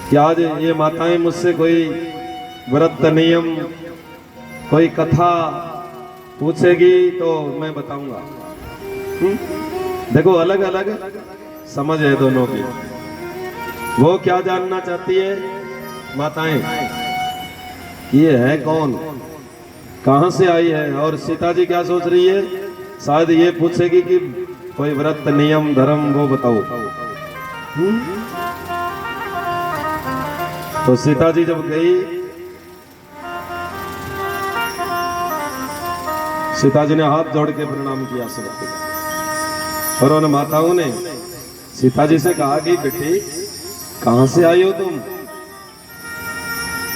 कि आज ये माताएं मुझसे कोई व्रत नियम, कोई कथा पूछेगी तो मैं बताऊंगा। देखो अलग अलग समझ है दोनों की। वो क्या जानना चाहती है माताएं, ये है कौन, कहां से आई है, और सीता जी क्या सोच रही है, शायद ये पूछेगी कि कोई व्रत नियम धर्म वो बताओ। तो सीता जी जब गई, सीता जी ने हाथ जोड़ के प्रणाम किया सबको, और उन माताओं ने सीता जी से कहा कि बेटी कहां से आई हो तुम,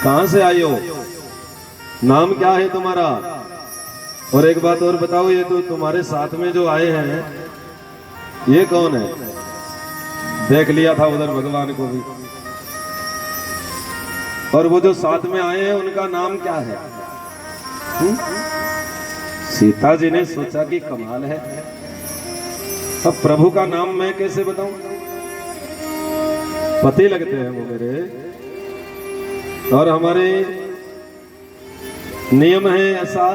कहां से आई हो, नाम क्या है तुम्हारा, और एक बात और बताओ, ये तो तुम्हारे साथ में जो आए हैं ये कौन है। देख लिया था उधर भगवान को भी, और वो जो साथ में आए हैं उनका नाम क्या है। सीता जी ने सोचा कि कमाल है, अब प्रभु का नाम मैं कैसे बताऊं, पति लगते हैं वो मेरे, और हमारे नियम है ऐसा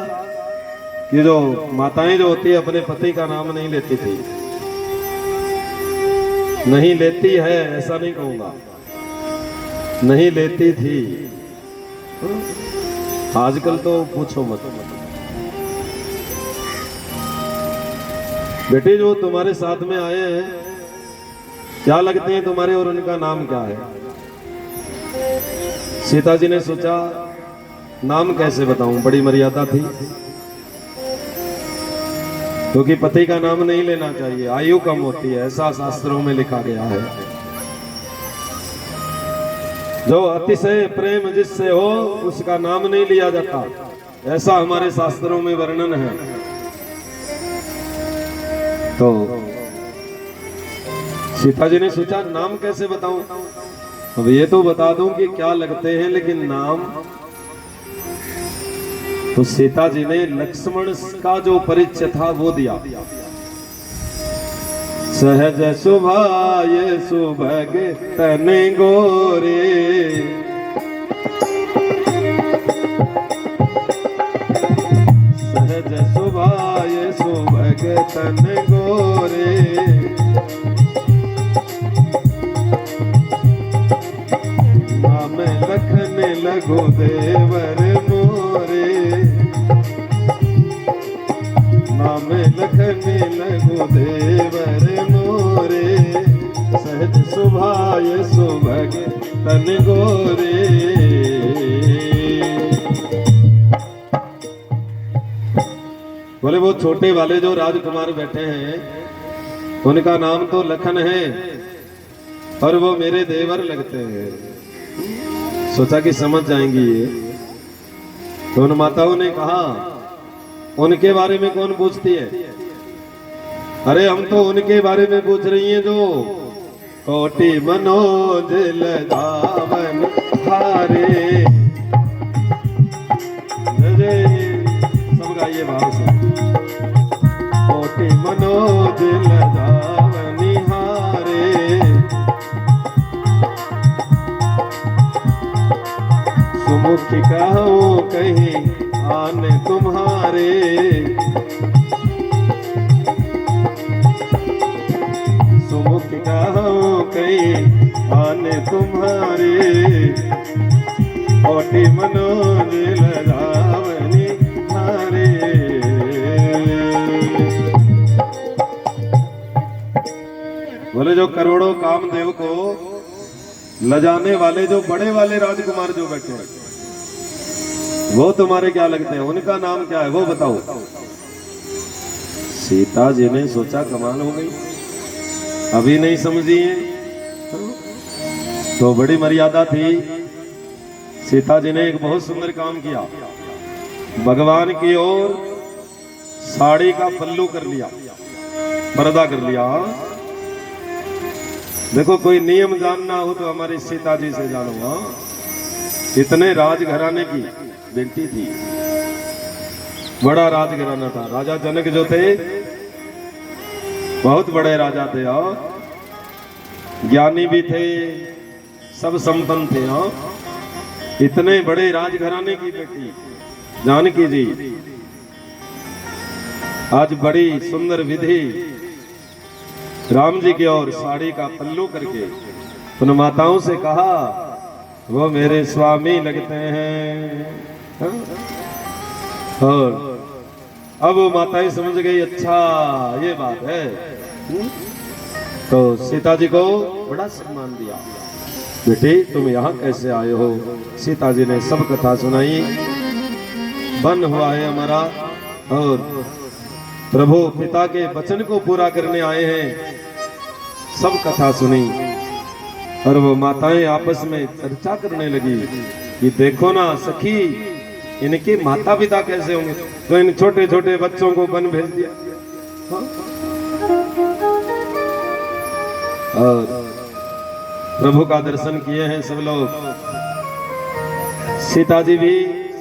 कि जो माताएं जो होती है अपने पति का नाम नहीं लेती थी, नहीं लेती है ऐसा नहीं कहूंगा, नहीं लेती थी। आजकल तो पूछो मत। बेटे जो तुम्हारे साथ में आए हैं क्या लगते हैं तुम्हारे, और उनका नाम क्या है। सीता जी ने सोचा नाम कैसे बताऊं, बड़ी मर्यादा थी, क्योंकि पति का नाम नहीं लेना चाहिए, आयु कम होती है, ऐसा शास्त्रों में लिखा गया है। जो अतिशय प्रेम जिससे हो उसका नाम नहीं लिया जाता, ऐसा हमारे शास्त्रों में वर्णन है। तो सीता जी ने सोचा नाम कैसे बताऊं, अब ये तो बता दूं कि क्या लगते हैं, लेकिन नाम। तो सीता जी ने लक्ष्मण का जो परिचय था वो दिया। सहज सुभाय सुभग तन गोरे, सहज सुभाय सुभग तन गोरे, नाम लखन लघु देवर मोरे, नाम लखन लघु देवर मोरे, सहज सुभाय सुभग तन गोरे। बोले वो छोटे वाले जो राजकुमार बैठे हैं उनका नाम तो लखन है, और वो मेरे देवर लगते हैं। सोचा कि समझ जाएंगी ये। तो उन माताओं ने कहा उनके बारे में कौन पूछती है, अरे हम तो उनके बारे में पूछ रही हैं जो कोटि मनोज लधावन हारे। सब गाइए भाव से, कोटि मनोज लधावन हारे, सुमुख कहो कहीं आन तुम्हारे, सुमुख कहो कहीं आन तुम्हारे, कोटि मनोज लधावनी हारे। बोले जो करोड़ों कामदेव को लजाने वाले जो बड़े वाले राजकुमार जो बैठे हैं वो तुम्हारे क्या लगते हैं, उनका नाम क्या है वो बताओ। सीता जी ने सोचा कमाल हो गई, अभी नहीं समझी है, तो बड़ी मर्यादा थी। सीता जी ने एक बहुत सुंदर काम किया, भगवान की ओर साड़ी का पल्लू कर लिया, पर्दा कर लिया। देखो कोई नियम जानना हो तो हमारी सीता जी से जानो। इतने राजघराने की बेटी थी, बड़ा राजघराना था। राजा जनक जो थे बहुत बड़े राजा थे, और ज्ञानी भी थे, सब संपन्न थे। हाँ, इतने बड़े राजघराने की बेटी जानकी जी आज बड़ी सुंदर विधि राम जी की ओर साड़ी का पल्लू करके उन माताओं से कहा वो मेरे स्वामी लगते हैं। हाँ? और अब वो माताएं समझ गई, अच्छा ये बात है। तो सीता जी को बड़ा सम्मान दिया, बेटे तुम यहाँ कैसे आए हो। सीता जी ने सब कथा सुनाई, वन हुआ है हमारा और प्रभु पिता के वचन को पूरा करने आए हैं, सब कथा सुनी। और वो माताएं आपस में चर्चा करने लगी कि देखो ना सखी, इनके माता पिता कैसे होंगे, तो इन छोटे छोटे बच्चों को वन भेज दिया। हाँ? और प्रभु का दर्शन किए हैं सब लोग। सीता जी भी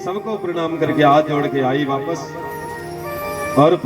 सबको प्रणाम करके हाथ जोड़ के आई वापस। और